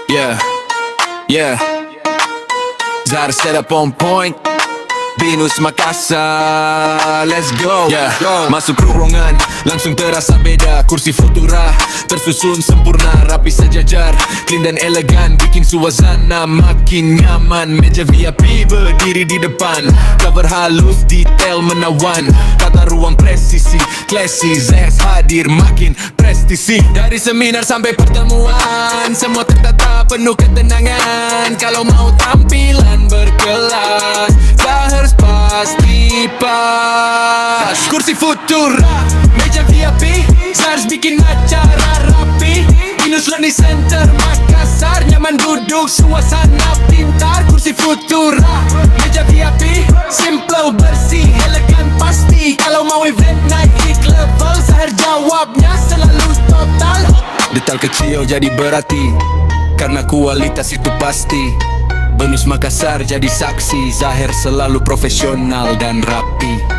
Yeah, yeah. Zahir set up on point. Binus Makassar, let's go. Yeah, masuk ruangan, langsung terasa beda. Kursi Futura, tersusun sempurna, rapi sejajar, clean dan elegan, bikin suasana makin nyaman. Meja VIP berdiri di depan, cover halus, detail menawan, tata ruang presisi, classy, Zs hadir makin prestisi. Dari seminar sampai pertemuan, semua tertata penuh ketenangan. Kalau mau tampilan berkelas, Zahir pasti pas. Kursi Futura, meja VIP, Zahir bikin acara rapi. Binus Learning Center Makassar, nyaman duduk, suasana pintar. Kursi Futura, meja VIP, simple, bersih, elegan pasti. Kalau mau event naik level, Zahir jawabnya selalu total. Detail kecil jadi berarti, karena kualitas itu pasti. Binus Makassar jadi saksi, Zahir selalu profesional dan rapi.